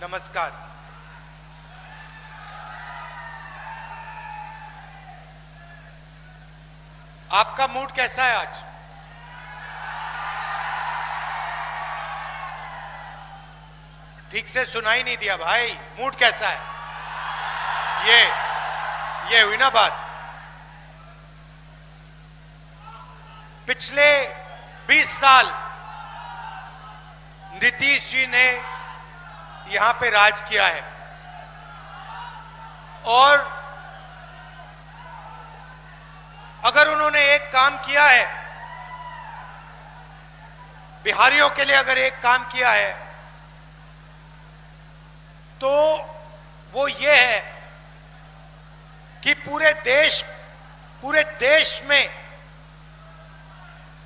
नमस्कार। आपका मूड कैसा है आज? ठीक से सुनाई नहीं दिया भाई। मूड कैसा है? ये हुई ना बात। पिछले 20 साल नीतीश जी ने यहां पे राज किया है और अगर उन्होंने एक काम किया है, बिहारियों के लिए अगर एक काम किया है तो वो ये है कि पूरे देश में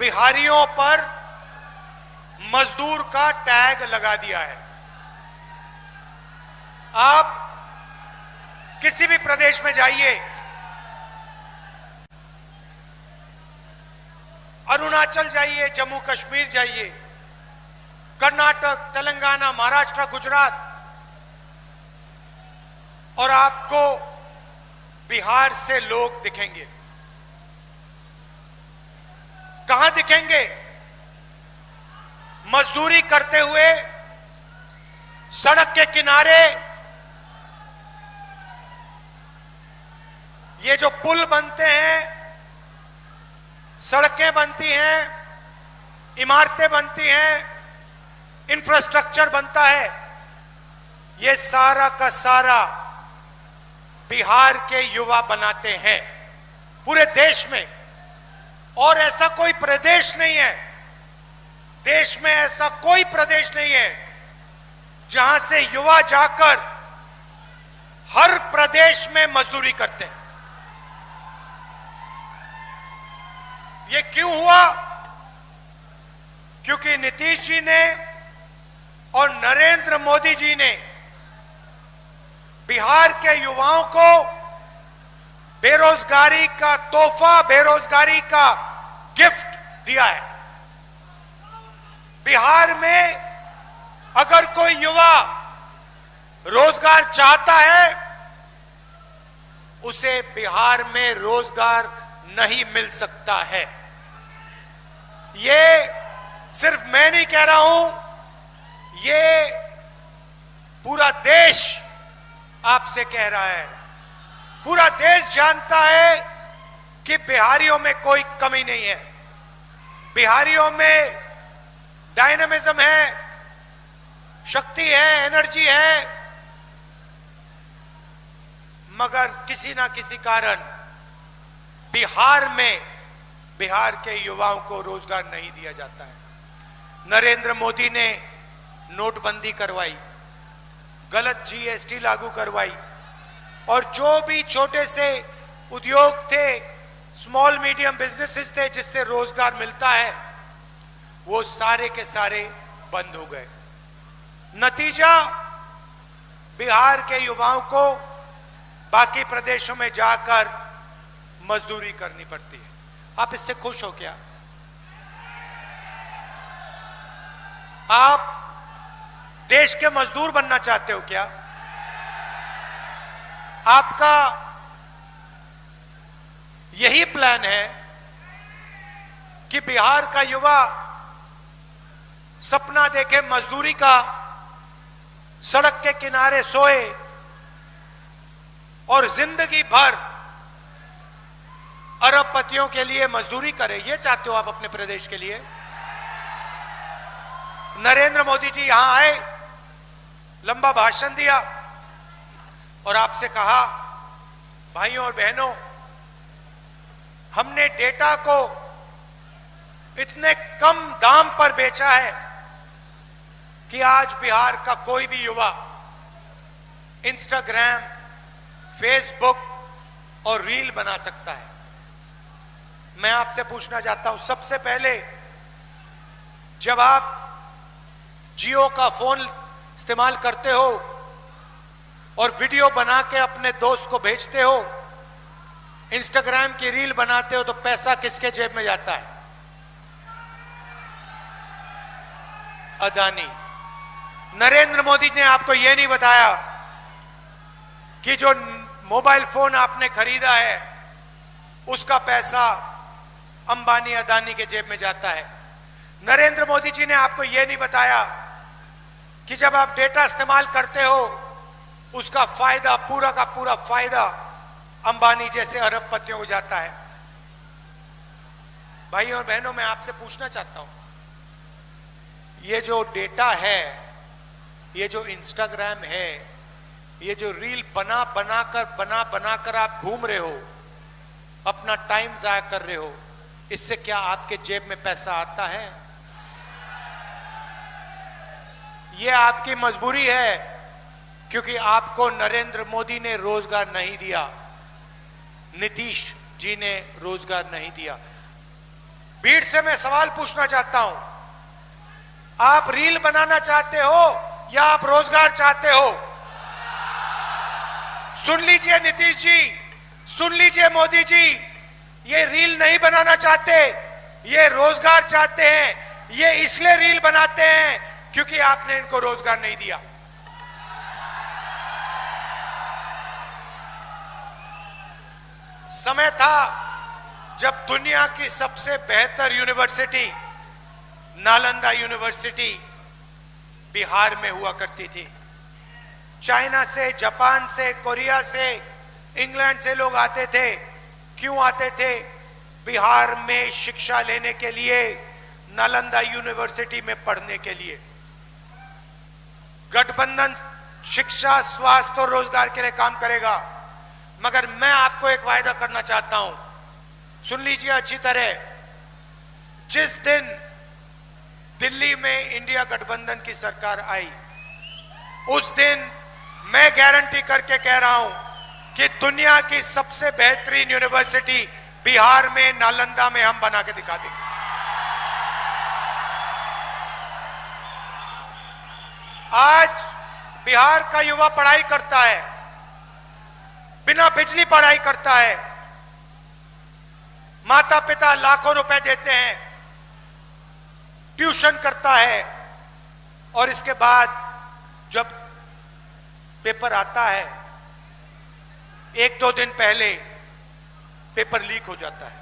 बिहारियों पर मजदूर का टैग लगा दिया है। आप किसी भी प्रदेश में जाइए, अरुणाचल जाइए, जम्मू कश्मीर जाइए, कर्नाटक, तेलंगाना, महाराष्ट्र, गुजरात, और आपको बिहार से लोग दिखेंगे। कहां दिखेंगे? मजदूरी करते हुए सड़क के किनारे। ये जो पुल बनते हैं, सड़कें बनती हैं, इमारतें बनती हैं, इंफ्रास्ट्रक्चर बनता है, ये सारा का सारा बिहार के युवा बनाते हैं पूरे देश में। और ऐसा कोई प्रदेश नहीं है, देश में ऐसा कोई प्रदेश नहीं है जहां से युवा जाकर हर प्रदेश में मजदूरी करते हैं। ये क्यों हुआ? क्योंकि नीतीश जी ने और नरेंद्र मोदी जी ने बिहार के युवाओं को बेरोजगारी का तोहफा, बेरोजगारी का गिफ्ट दिया है। बिहार में अगर कोई युवा रोजगार चाहता है, उसे बिहार में रोजगार नहीं मिल सकता है। ये सिर्फ मैं नहीं कह रहा हूं, ये पूरा देश आपसे कह रहा है। पूरा देश जानता है कि बिहारियों में कोई कमी नहीं है। बिहारियों में डायनामिज्म है, शक्ति है, एनर्जी है, मगर किसी ना किसी कारण बिहार के युवाओं को रोजगार नहीं दिया जाता है। नरेंद्र मोदी ने नोटबंदी करवाई, गलत जीएसटी लागू करवाई, और जो भी छोटे से उद्योग थे, स्मॉल मीडियम बिजनेसेस थे जिससे रोजगार मिलता है, वो सारे के सारे बंद हो गए। नतीजा, बिहार के युवाओं को बाकी प्रदेशों में जाकर मजदूरी करनी पड़ती है। आप इससे खुश हो क्या? आप देश के मजदूर बनना चाहते हो क्या? आपका यही प्लान है कि बिहार का युवा सपना देखे मजदूरी का, सड़क के किनारे सोए और जिंदगी भर अरबपतियों के लिए मजदूरी करे? ये चाहते हो आप अपने प्रदेश के लिए? नरेंद्र मोदी जी यहां आए, लंबा भाषण दिया और आपसे कहा, भाइयों और बहनों, हमने डेटा को इतने कम दाम पर बेचा है कि आज बिहार का कोई भी युवा इंस्टाग्राम, फेसबुक और रील बना सकता है। मैं आपसे पूछना चाहता हूं, सबसे पहले जब आप जियो का फोन इस्तेमाल करते हो और वीडियो बना के अपने दोस्त को भेजते हो, इंस्टाग्राम की रील बनाते हो, तो पैसा किसके जेब में जाता है? अदानी। नरेंद्र मोदी ने आपको यह नहीं बताया कि जो मोबाइल फोन आपने खरीदा है उसका पैसा अंबानी अदानी के जेब में जाता है। नरेंद्र मोदी जी ने आपको यह नहीं बताया कि जब आप डेटा इस्तेमाल करते हो उसका फायदा, पूरा का पूरा फायदा अंबानी जैसे अरबपतियों को जाता है। भाइयों और बहनों, मैं आपसे पूछना चाहता हूं, ये जो डेटा है, ये जो इंस्टाग्राम है, ये जो रील बना बनाकर आप घूम रहे हो, अपना टाइम जाया कर रहे हो, इससे क्या आपके जेब में पैसा आता है? ये आपकी मजबूरी है, क्योंकि आपको नरेंद्र मोदी ने रोजगार नहीं दिया, नीतीश जी ने रोजगार नहीं दिया। भीड़ से मैं सवाल पूछना चाहता हूं, आप रील बनाना चाहते हो या आप रोजगार चाहते हो? सुन लीजिए नीतीश जी, सुन लीजिए मोदी जी, ये रील नहीं बनाना चाहते, ये रोजगार चाहते हैं। ये इसलिए रील बनाते हैं क्योंकि आपने इनको रोजगार नहीं दिया। समय था जब दुनिया की सबसे बेहतर यूनिवर्सिटी नालंदा यूनिवर्सिटी बिहार में हुआ करती थी। चाइना से, जापान से, कोरिया से, इंग्लैंड से लोग आते थे। क्यों आते थे? बिहार में शिक्षा लेने के लिए, नालंदा यूनिवर्सिटी में पढ़ने के लिए। गठबंधन शिक्षा, स्वास्थ्य और रोजगार के लिए काम करेगा, मगर मैं आपको एक वायदा करना चाहता हूं, सुन लीजिए अच्छी तरह। जिस दिन दिल्ली में इंडिया गठबंधन की सरकार आई, उस दिन मैं गारंटी करके कह रहा हूं कि दुनिया की सबसे बेहतरीन यूनिवर्सिटी बिहार में, नालंदा में हम बना के दिखा देंगे। आज बिहार का युवा पढ़ाई करता है, बिना बिजली पढ़ाई करता है। माता पिता लाखों रुपए देते हैं, ट्यूशन करता है, और इसके बाद जब पेपर आता है, एक दो दिन पहले पेपर लीक हो जाता है।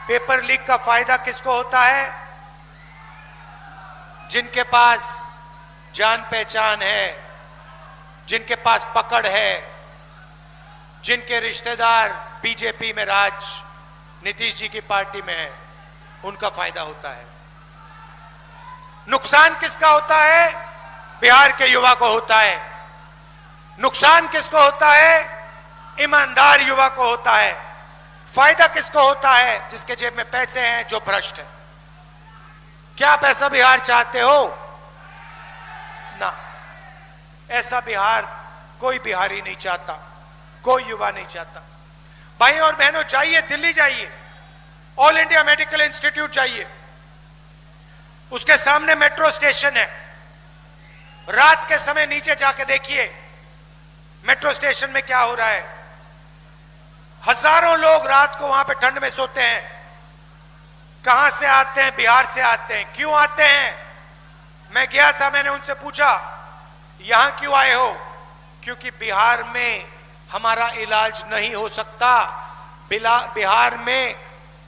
पेपर लीक का फायदा किसको होता है? जिनके पास जान पहचान है, जिनके पास पकड़ है, जिनके रिश्तेदार बीजेपी में राज, नीतीश जी की पार्टी में है, उनका फायदा होता है। नुकसान किसका होता है? बिहार के युवा को होता है। नुकसान किसको होता है? ईमानदार युवा को होता है। फायदा किसको होता है? जिसके जेब में पैसे हैं, जो भ्रष्ट है। क्या पैसा बिहार चाहते हो? ना, ऐसा बिहार कोई बिहारी नहीं चाहता, कोई युवा नहीं चाहता। भाई और बहनों, जाइए दिल्ली, जाइए ऑल इंडिया मेडिकल इंस्टीट्यूट जाइए, उसके सामने मेट्रो स्टेशन है। रात के समय नीचे जाके देखिए मेट्रो स्टेशन में क्या हो रहा है। हजारों लोग रात को वहां पे ठंड में सोते हैं। कहां से आते हैं? बिहार से आते हैं। क्यों आते हैं? मैं गया था, मैंने उनसे पूछा यहां क्यों आए हो? क्योंकि बिहार में हमारा इलाज नहीं हो सकता। बिहार में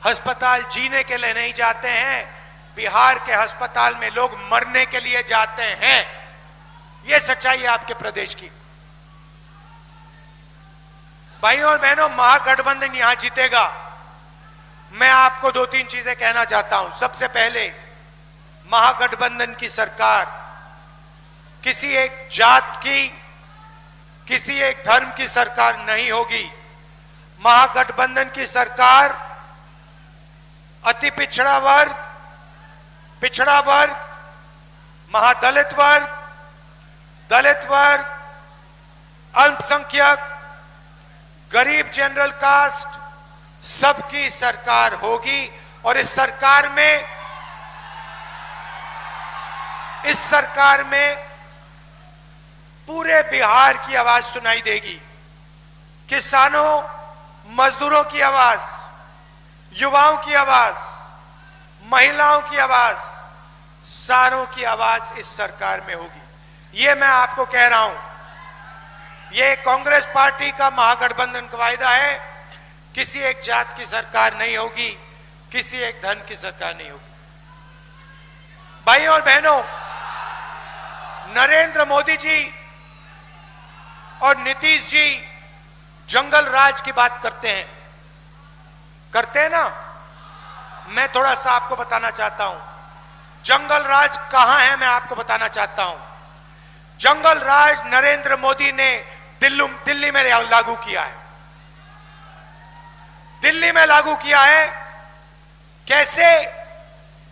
अस्पताल जीने के लिए नहीं जाते हैं, बिहार के अस्पताल में लोग मरने के लिए जाते हैं। यह सच्चाई है आपके प्रदेश की। भाइयों और बहनों, महागठबंधन यहां जीतेगा। मैं आपको दो तीन चीजें कहना चाहता हूं। सबसे पहले, महागठबंधन की सरकार किसी एक जात की, किसी एक धर्म की सरकार नहीं होगी। महागठबंधन की सरकार अति पिछड़ा वर्ग, महादलित वर्ग, दलित वर्ग, अल्पसंख्यक, गरीब, जनरल कास्ट, सबकी सरकार होगी। और इस सरकार में पूरे बिहार की आवाज सुनाई देगी। किसानों, मजदूरों की आवाज, युवाओं की आवाज, महिलाओं की आवाज, सारों की आवाज इस सरकार में होगी। ये मैं आपको कह रहा हूं, ये कांग्रेस पार्टी का महागठबंधन का वायदा है। किसी एक जात की सरकार नहीं होगी, किसी एक धन की सरकार नहीं होगी। भाइयों और बहनों, नरेंद्र मोदी जी और नीतीश जी जंगल राज की बात करते हैं ना। मैं थोड़ा सा आपको बताना चाहता हूं, जंगल राज कहां है, मैं आपको बताना चाहता हूं। जंगल राज नरेंद्र मोदी ने दिल्ली में लागू किया है। दिल्ली में लागू किया है। कैसे?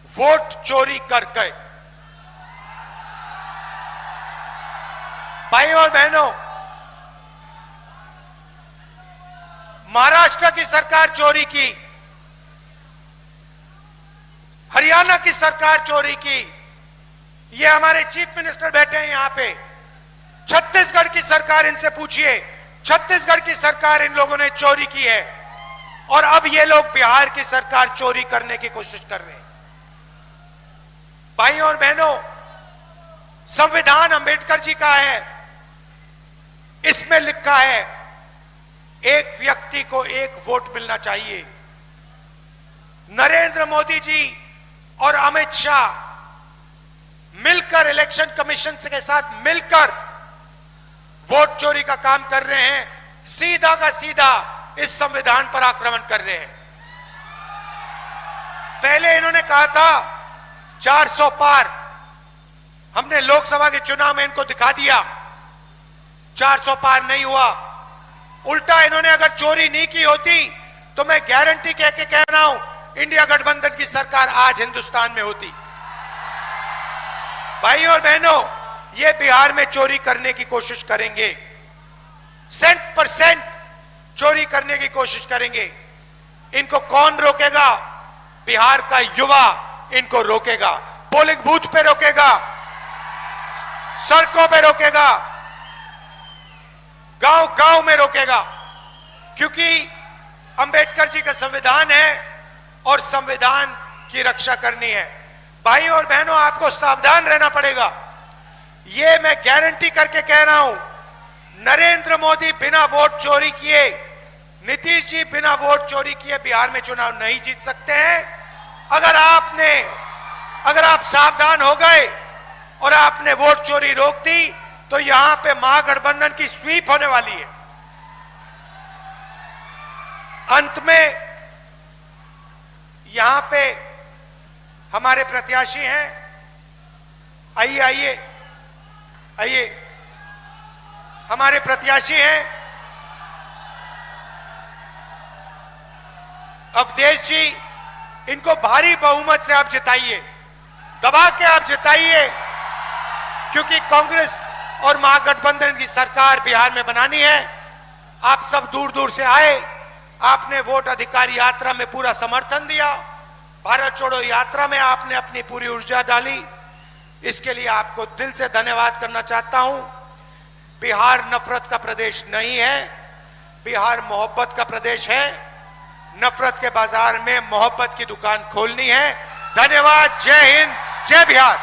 वोट चोरी करके। भाइयों और बहनों, महाराष्ट्र की सरकार चोरी की, हरियाणा की सरकार चोरी की। ये हमारे चीफ मिनिस्टर बैठे हैं यहां पे। छत्तीसगढ़ की सरकार, इनसे पूछिए, छत्तीसगढ़ की सरकार इन लोगों ने चोरी की है। और अब ये लोग बिहार की सरकार चोरी करने की कोशिश कर रहे हैं। भाइयों और बहनों, संविधान अंबेडकर जी का है। इसमें लिखा है एक व्यक्ति को एक वोट मिलना चाहिए। नरेंद्र मोदी जी और अमित शाह मिलकर इलेक्शन कमीशन के साथ मिलकर वोट चोरी का काम कर रहे हैं। सीधा का सीधा इस संविधान पर आक्रमण कर रहे हैं। पहले इन्होंने कहा था 400 पार। हमने लोकसभा के चुनाव में इनको दिखा दिया 400 पार नहीं हुआ। उल्टा इन्होंने अगर चोरी नहीं की होती तो मैं गारंटी कह के कह रहा हूं, इंडिया गठबंधन की सरकार आज हिंदुस्तान में होती। भाइयों और बहनों, ये बिहार में चोरी करने की कोशिश करेंगे, 100% चोरी करने की कोशिश करेंगे। इनको कौन रोकेगा? बिहार का युवा इनको रोकेगा। पोलिंग बूथ पे रोकेगा, सड़कों पे रोकेगा, गांव गांव में रोकेगा। क्योंकि अंबेडकर जी का संविधान है और संविधान की रक्षा करनी है। भाइयों और बहनों, आपको सावधान रहना पड़ेगा। यह मैं गारंटी करके कह रहा हूं, नरेंद्र मोदी बिना वोट चोरी किए, नीतीश जी बिना वोट चोरी किए बिहार में चुनाव नहीं जीत सकते हैं। अगर आप सावधान हो गए और आपने वोट चोरी रोक दी तो यहां पे महागठबंधन की स्वीप होने वाली है। अंत में यहां पे हमारे प्रत्याशी हैं, आइए आइए आइए, हमारे प्रत्याशी हैं अवधेश जी। इनको भारी बहुमत से आप जिताइए, दबा के आप जिताइए, क्योंकि कांग्रेस और महागठबंधन की सरकार बिहार में बनानी है। आप सब दूर दूर से आए, आपने वोट अधिकार यात्रा में पूरा समर्थन दिया, भारत छोड़ो यात्रा में आपने अपनी पूरी ऊर्जा डाली। इसके लिए आपको दिल से धन्यवाद करना चाहता हूं। बिहार नफरत का प्रदेश नहीं है, बिहार मोहब्बत का प्रदेश है। नफरत के बाजार में मोहब्बत की दुकान खोलनी है। धन्यवाद। जय हिंद, जय बिहार।